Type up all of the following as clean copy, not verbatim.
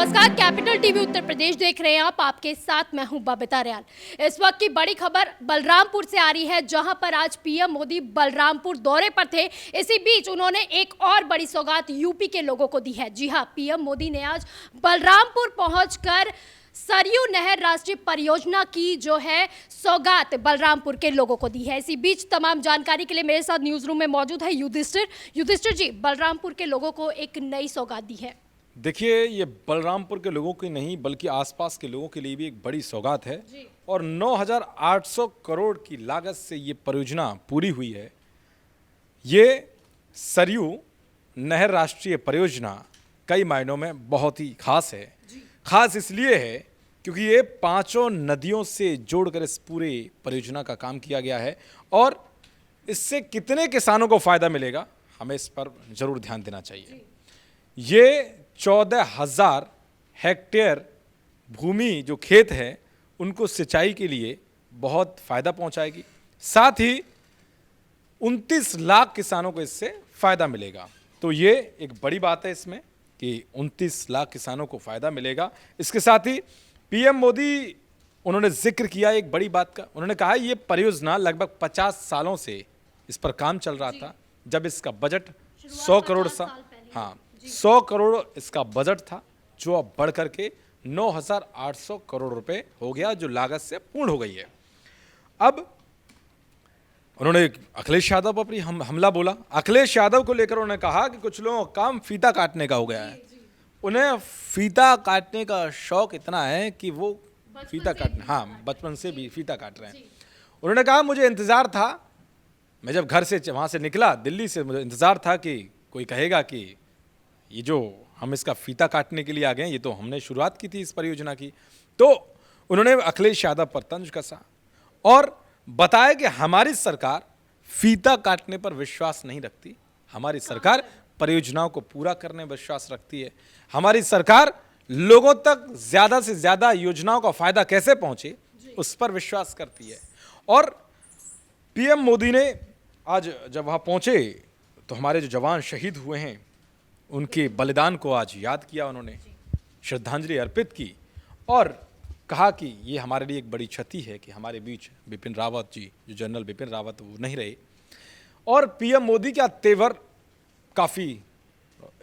नमस्कार, capital TV Uttar Pradesh देख रहे हैं आप। आपके साथ मैं हूं बबीता रियाल। इस वक्त की बड़ी खबर बलरामपुर से आ रही है, जहां पर आज पीएम मोदी बलरामपुर दौरे पर थे। इसी बीच उन्होंने एक और बड़ी सौगात यूपी के लोगों को दी है। जी हां, पीएम मोदी ने आज बलरामपुर पहुंचकर सरयू नहर राष्ट्रीय परियोजना की जो है सौगात बलरामपुर के लोगों को दी है। इसी बीच तमाम जानकारी के लिए मेरे साथ न्यूज रूम में मौजूद है युधिष्ठिर जी, बलरामपुर के लोगों को एक नई सौगात दी है। देखिए, ये बलरामपुर के लोगों की नहीं बल्कि आसपास के लोगों के लिए भी एक बड़ी सौगात है और 9,800 करोड़ की लागत से ये परियोजना पूरी हुई है। ये सरयू नहर राष्ट्रीय परियोजना कई मायनों में बहुत ही खास है। खास इसलिए है क्योंकि ये 5 नदियों से जोड़कर इस पूरे परियोजना का काम किया गया है और इससे कितने किसानों को फायदा मिलेगा, हमें इस पर जरूर ध्यान देना चाहिए। ये 14,000 हेक्टेयर भूमि जो खेत है उनको सिंचाई के लिए बहुत फायदा पहुंचाएगी। साथ ही 29 लाख किसानों को इससे फायदा मिलेगा। तो ये एक बड़ी बात है इसमें कि 29 लाख किसानों को फायदा मिलेगा। इसके साथ ही पीएम मोदी उन्होंने जिक्र किया एक बड़ी बात का। उन्होंने कहा ये परियोजना लगभग 50 सालों से इस पर काम चल रहा था। जब इसका बजट 100 करोड़ सा 100 करोड़ इसका बजट था, जो अब बढ़ करके 9,800 करोड़ रुपए हो गया, जो लागत से पूर्ण हो गई है। अब उन्होंने अखिलेश यादव पर अपनी हमला बोला। अखिलेश यादव को लेकर उन्होंने कहा कि कुछ लोगों का काम फीता काटने का हो गया है। उन्हें फीता काटने का शौक इतना है कि वो फीता काटने बचपन से भी फीता काट रहे हैं। उन्होंने कहा मुझे इंतजार था, मैं जब घर से वहां से निकला दिल्ली से, मुझे इंतजार था कि कोई कहेगा कि ये जो हम इसका फीता काटने के लिए आ गए, ये तो हमने शुरुआत की थी इस परियोजना की। तो उन्होंने अखिलेश यादव पर तंज कसा और बताया कि हमारी सरकार फीता काटने पर विश्वास नहीं रखती, हमारी सरकार परियोजनाओं को पूरा करने में विश्वास रखती है। हमारी सरकार लोगों तक ज्यादा से ज्यादा योजनाओं का फायदा कैसे पहुंचे उस पर विश्वास करती है। और पीएम मोदी ने आज जब वहां पहुंचे तो हमारे जो जवान शहीद हुए हैं उनके बलिदान को आज याद किया, उन्होंने श्रद्धांजलि अर्पित की और कहा कि ये हमारे लिए एक बड़ी क्षति है कि हमारे बीच बिपिन रावत जी, जो जनरल बिपिन रावत वो नहीं रहे। और पीएम मोदी का तेवर काफ़ी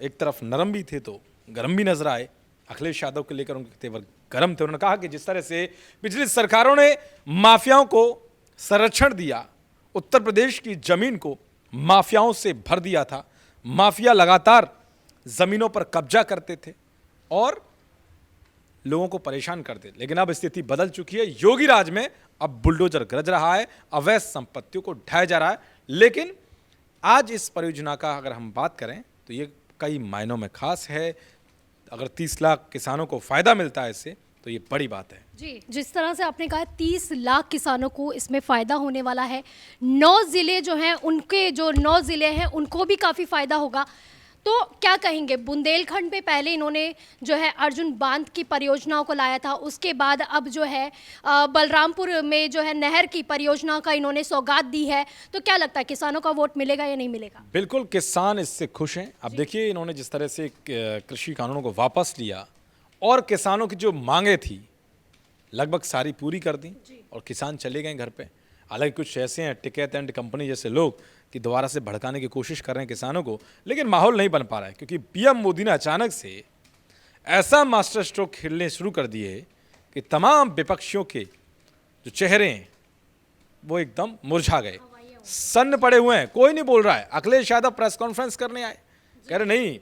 एक तरफ नरम भी थे तो गर्म भी नजर आए। अखिलेश यादव को लेकर उनके तेवर गर्म थे। उन्होंने कहा कि जिस तरह से पिछली सरकारों ने माफियाओं को संरक्षण दिया, उत्तर प्रदेश की जमीन को माफियाओं से भर दिया था, माफिया लगातार जमीनों पर कब्जा करते थे और लोगों को परेशान करते, लेकिन अब स्थिति बदल चुकी है। योगी राज में अब बुलडोजर गरज रहा है, अवैध संपत्तियों को ढाया जा रहा है। लेकिन आज इस परियोजना का अगर हम बात करें तो ये कई मायनों में खास है। अगर 30 लाख किसानों को फायदा मिलता है इससे तो ये बड़ी बात है। जी, जिस तरह से आपने कहा 30 लाख किसानों को इसमें फ़ायदा होने वाला है। 9 ज़िले जो हैं उनके जो 9 ज़िले हैं उनको भी काफ़ी फ़ायदा होगा। तो क्या कहेंगे, बुंदेलखंड पे पहले इन्होंने जो है अर्जुन बांध की परियोजनाओं को लाया था, उसके बाद अब जो है बलरामपुर में जो है नहर की परियोजना का इन्होंने सौगात दी है। तो क्या लगता है किसानों का वोट मिलेगा या नहीं मिलेगा? बिल्कुल, किसान इससे खुश हैं। अब देखिए, इन्होंने जिस तरह से कृषि कानूनों को वापस लिया और किसानों की जो मांगे थी लगभग सारी पूरी कर दी और किसान चले गए घर पे। हालांकि कुछ ऐसे हैं टिकैत एंड कंपनी जैसे लोग कि दोबारा से भड़काने की कोशिश कर रहे हैं किसानों को, लेकिन माहौल नहीं बन पा रहा है क्योंकि पीएम मोदी ने अचानक से ऐसा मास्टर स्ट्रोक खेलने शुरू कर दिए कि तमाम विपक्षियों के जो चेहरे हैं वो एकदम मुरझा गए, सन्न पड़े हुए हैं, कोई नहीं बोल रहा है। अखिलेश यादव प्रेस कॉन्फ्रेंस करने आए, कह रहे नहीं,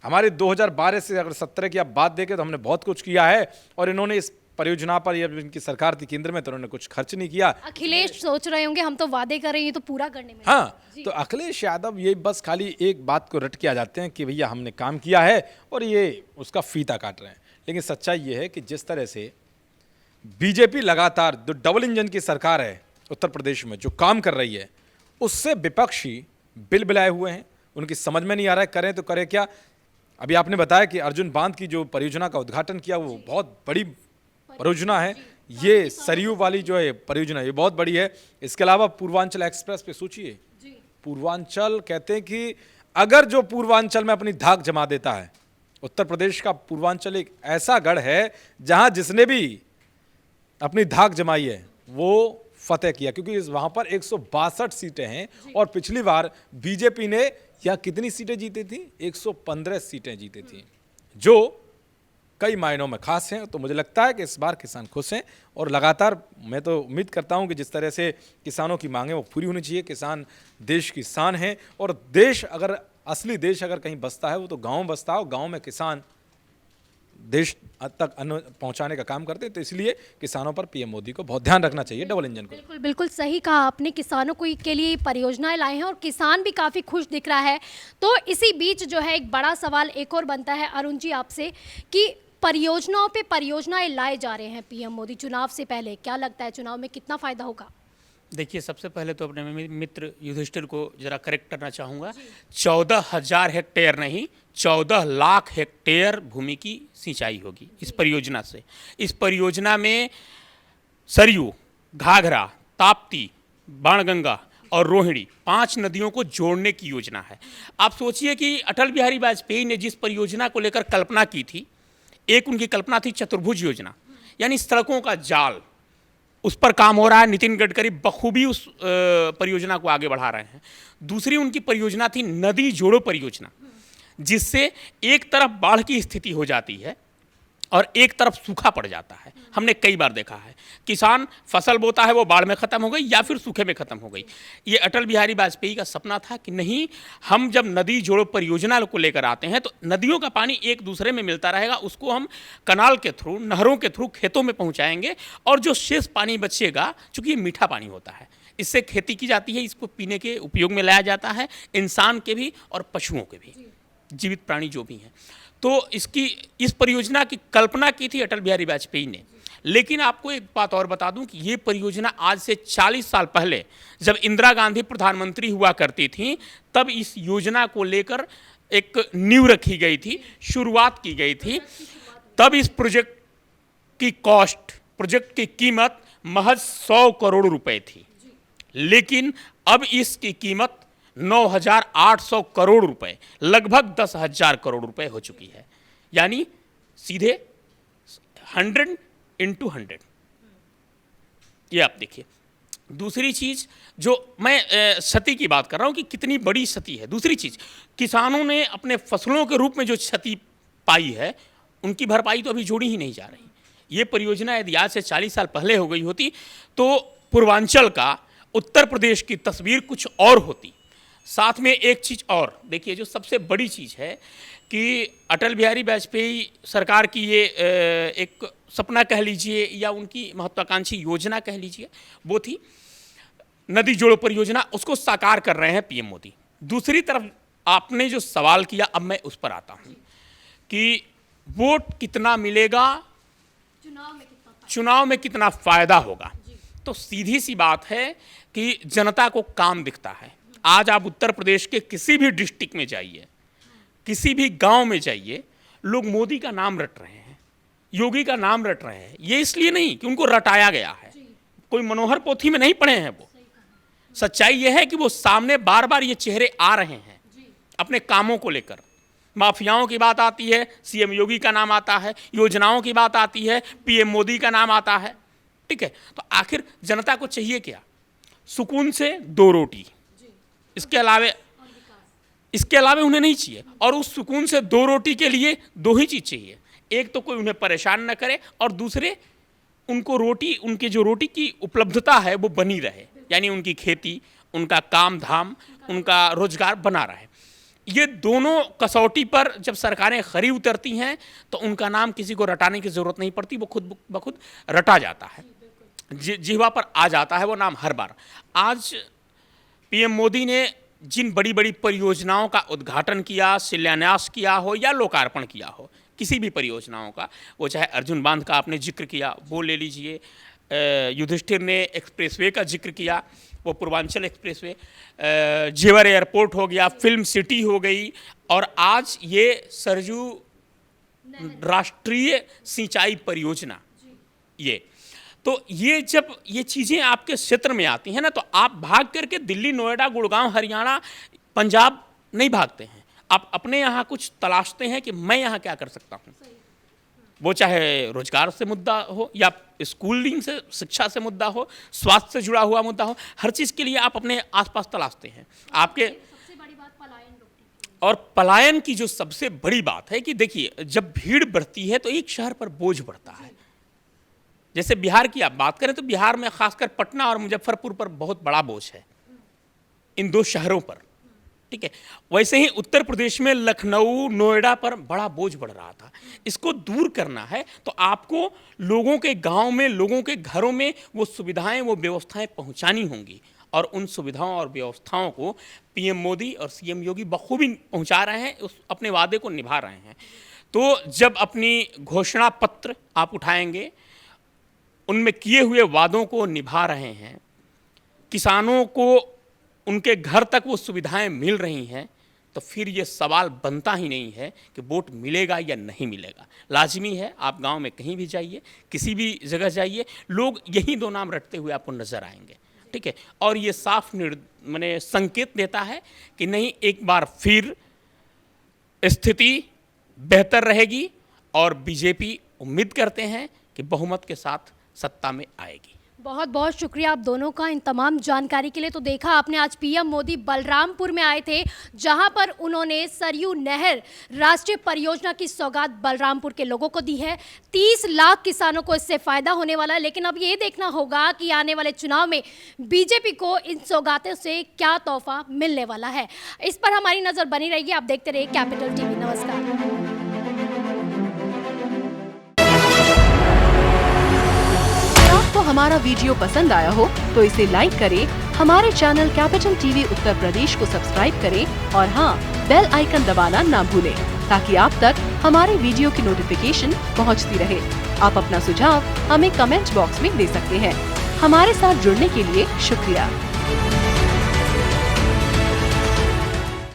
हमारे 2012 से अगर 17 की आप बात देखें तो हमने बहुत कुछ किया है और इन्होंने इस परियोजना पर, या इनकी सरकार थी केंद्र में, तो उन्होंने कुछ खर्च नहीं किया। अखिलेश सोच रहे होंगे हम तो वादे कर रहे हैं, ये तो पूरा करने में। तो अखिलेश यादव ये बस खाली एक बात को रट के आ जाते हैं कि भैया हमने काम किया है और ये उसका फीता काट रहे हैं। लेकिन सच्चाई ये है कि जिस तरह से बीजेपी लगातार जो डबल इंजन की सरकार है उत्तर प्रदेश में जो काम कर रही है, उससे विपक्षी बिलबिलाए हुए हैं। उनकी समझ में नहीं आ रहा है करें तो करें क्या। अभी आपने बताया कि अर्जुन बांध की जो परियोजना का उद्घाटन किया वो बहुत बड़ी परियोजना है। ये सरयू वाली जो है परियोजना ये बहुत बड़ी है। इसके अलावा पूर्वांचल एक्सप्रेस पे सोचिए, पूर्वांचल कहते हैं कि अगर जो पूर्वांचल में अपनी धाक जमा देता है उत्तर प्रदेश का पूर्वांचल एक ऐसा गढ़ है जहां जिसने भी अपनी धाक जमाई है वो फतेह किया, क्योंकि वहां पर 162 सीटें हैं और पिछली बार बीजेपी ने या कितनी सीटें जीती थी, 115 सीटें जीती थी, जो कई मायनों में खास हैं। तो मुझे लगता है कि इस बार किसान खुश हैं और लगातार मैं तो उम्मीद करता हूं कि जिस तरह से किसानों की मांगें वो पूरी होनी चाहिए। किसान देश की शान है और देश अगर असली देश अगर कहीं बसता है वो तो गांव में बसता है और गांव में किसान देश तक अन्न पहुंचाने का काम करते हैं। तो इसलिए किसानों पर पीएम मोदी को बहुत ध्यान रखना चाहिए, डबल इंजन को। बिल्कुल बिल्कुल सही कहा आपने, किसानों को के लिए परियोजनाएं लाए हैं और किसान भी काफ़ी खुश दिख रहा है। तो इसी बीच जो है एक बड़ा सवाल एक और बनता है अरुण जी आपसे कि परियोजनाओं पे परियोजनाएं लाए जा रहे हैं पीएम मोदी चुनाव से पहले, क्या लगता है चुनाव में कितना फायदा होगा? देखिए, सबसे पहले तो अपने मित्र युधिष्ठिर को जरा करेक्ट करना चाहूँगा। 14,000 हेक्टेयर नहीं, 14 लाख हेक्टेयर भूमि की सिंचाई होगी इस परियोजना से। इस परियोजना में सरयू, घाघरा, ताप्ती, बाणगंगा और रोहिणी 5 नदियों को जोड़ने की योजना है। आप सोचिए कि अटल बिहारी वाजपेयी ने जिस परियोजना को लेकर कल्पना की थी, एक उनकी कल्पना थी चतुर्भुज योजना, यानी सड़कों का जाल, उस पर काम हो रहा है। नितिन गडकरी बखूबी उस परियोजना को आगे बढ़ा रहे हैं। दूसरी उनकी परियोजना थी नदी जोड़ो परियोजना, जिससे एक तरफ बाढ़ की स्थिति हो जाती है और एक तरफ सूखा पड़ जाता है। हमने कई बार देखा है, किसान फसल बोता है, वो बाढ़ में ख़त्म हो गई या फिर सूखे में ख़त्म हो गई। ये अटल बिहारी वाजपेयी का सपना था कि नहीं, हम जब नदी जोड़ो परियोजना को लेकर आते हैं तो नदियों का पानी एक दूसरे में मिलता रहेगा, उसको हम कनाल के थ्रू, नहरों के थ्रू खेतों में पहुँचाएंगे और जो शेष पानी बचेगा, चूँकि ये मीठा पानी होता है, इससे खेती की जाती है, इसको पीने के उपयोग में लाया जाता है, इंसान के भी और पशुओं के भी, जीवित प्राणी जो भी हैं। तो इस परियोजना की कल्पना की थी अटल बिहारी वाजपेयी ने। लेकिन आपको एक बात और बता दूं कि ये परियोजना आज से 40 साल पहले जब इंदिरा गांधी प्रधानमंत्री हुआ करती थी, तब इस योजना को लेकर एक नींव रखी गई थी, शुरुआत की गई थी। तब इस प्रोजेक्ट की कॉस्ट, प्रोजेक्ट की कीमत महज 100 करोड़ रुपए थी, लेकिन अब इसकी कीमत 9,800 करोड़ रुपए, लगभग 10,000 करोड़ रुपए हो चुकी है। यानी सीधे 100 into 100। ये आप देखिए। दूसरी चीज जो मैं क्षति की बात कर रहा हूं कि कितनी बड़ी क्षति है। दूसरी चीज, किसानों ने अपने फसलों के रूप में जो क्षति पाई है, उनकी भरपाई तो अभी जोड़ी ही नहीं जा रही। ये परियोजना यदि आज से 40 साल पहले हो गई होती तो पूर्वांचल का, उत्तर प्रदेश की तस्वीर कुछ और होती। साथ में एक चीज़ और देखिए, जो सबसे बड़ी चीज़ है कि अटल बिहारी वाजपेयी सरकार की ये एक सपना कह लीजिए या उनकी महत्वाकांक्षी योजना कह लीजिए, वो थी नदी जोड़ो परियोजना, उसको साकार कर रहे हैं पीएम मोदी। दूसरी तरफ आपने जो सवाल किया, अब मैं उस पर आता हूँ कि वोट कितना मिलेगा, चुनाव में कितना फायदा होगा। तो सीधी सी बात है कि जनता को काम दिखता है। आज आप उत्तर प्रदेश के किसी भी डिस्ट्रिक्ट में जाइए, किसी भी गांव में जाइए, लोग मोदी का नाम रट रहे हैं, योगी का नाम रट रहे हैं। ये इसलिए नहीं कि उनको रटाया गया है, कोई मनोहर पोथी में नहीं पढ़े हैं वो। सच्चाई यह है कि वो सामने बार बार ये चेहरे आ रहे हैं अपने कामों को लेकर। माफियाओं की बात आती है, सीएम योगी का नाम आता है, योजनाओं की बात आती है, पीएम मोदी का नाम आता है। ठीक है, तो आखिर जनता को चाहिए क्या? सुकून से 2 रोटी, इसके अलावे उन्हें नहीं चाहिए। और उस सुकून से 2 रोटी के लिए 2 ही चीज़ चाहिए। एक तो कोई उन्हें परेशान न करे, और दूसरे उनको रोटी, उनके जो रोटी की उपलब्धता है वो बनी रहे, यानी उनकी खेती, उनका काम धाम, उनका रोजगार बना रहे। ये दोनों कसौटी पर जब सरकारें खरी उतरती हैं तो उनका नाम किसी को रटाने की ज़रूरत नहीं पड़ती, वो खुद ब खुद रटा जाता है, जिह्वा पर आ जाता है वो नाम हर बार। आज पीएम मोदी ने जिन बड़ी बड़ी परियोजनाओं का उद्घाटन किया, शिलान्यास किया हो या लोकार्पण किया हो, किसी भी परियोजनाओं का, वो चाहे अर्जुन बांध का आपने जिक्र किया वो ले लीजिए, युधिष्ठिर ने एक्सप्रेसवे का जिक्र किया, वो पूर्वांचल एक्सप्रेसवे, जेवर एयरपोर्ट हो गया, फिल्म सिटी हो गई, और आज ये सरयू राष्ट्रीय सिंचाई परियोजना। ये तो ये जब ये चीज़ें आपके क्षेत्र में आती हैं ना, तो आप भाग करके दिल्ली, नोएडा, गुड़गांव, हरियाणा, पंजाब नहीं भागते हैं, आप अपने यहाँ कुछ तलाशते हैं कि मैं यहाँ क्या कर सकता हूँ, वो चाहे रोजगार से मुद्दा हो या स्कूलिंग से, शिक्षा से मुद्दा हो, स्वास्थ्य से जुड़ा हुआ मुद्दा हो, हर चीज़ के लिए आप अपने आसपास तलाशते हैं। आपके सबसे बड़ी बात पलायन रोकने की। और पलायन की जो सबसे बड़ी बात है कि देखिए, जब भीड़ बढ़ती है तो एक शहर पर बोझ बढ़ता है। जैसे बिहार की आप बात करें तो बिहार में खासकर पटना और मुजफ्फरपुर पर बहुत बड़ा बोझ है, इन दो शहरों पर, ठीक है। वैसे ही उत्तर प्रदेश में लखनऊ, नोएडा पर बड़ा बोझ बढ़ रहा था। इसको दूर करना है तो आपको लोगों के गांव में, लोगों के घरों में वो सुविधाएं, वो व्यवस्थाएं पहुंचानी होंगी, और उन सुविधाओं और व्यवस्थाओं को पीएम मोदी और सीएम योगी बखूबी पहुंचा रहे हैं, उस अपने वादे को निभा रहे हैं। तो जब अपनी घोषणा पत्र आप उठाएंगे, उनमें किए हुए वादों को निभा रहे हैं, किसानों को उनके घर तक वो सुविधाएं मिल रही हैं, तो फिर ये सवाल बनता ही नहीं है कि वोट मिलेगा या नहीं मिलेगा। लाजमी है, आप गांव में कहीं भी जाइए, किसी भी जगह जाइए, लोग यही दो नाम रटते हुए आपको नजर आएंगे, ठीक है। और ये साफ माने संकेत देता है कि नहीं, एक बार फिर स्थिति बेहतर रहेगी और बीजेपी उम्मीद करते हैं कि बहुमत के साथ सत्ता में आएगी। बहुत बहुत शुक्रिया आप दोनों का इन तमाम जानकारी के लिए। तो देखा आपने, आज पीएम मोदी बलरामपुर में आए थे, जहां पर उन्होंने सरयू नहर राष्ट्रीय परियोजना की सौगात बलरामपुर के लोगों को दी है। 30 लाख किसानों को इससे फायदा होने वाला है। लेकिन अब ये देखना होगा कि आने वाले चुनाव में बीजेपी को इन सौगातों से क्या तोहफा मिलने वाला है। इस पर हमारी नजर बनी रहेगी। आप देखते रहिए कैपिटल टीवी। नमस्कार। आपको हमारा वीडियो पसंद आया हो तो इसे लाइक करें, हमारे channel capital TV Uttar Pradesh को सब्सक्राइब करें और हाँ, बेल आइकन दबाना ना भूलें, ताकि आप तक हमारे वीडियो की नोटिफिकेशन पहुंचती रहे। आप अपना सुझाव हमें कमेंट बॉक्स में दे सकते हैं। हमारे साथ जुड़ने के लिए शुक्रिया।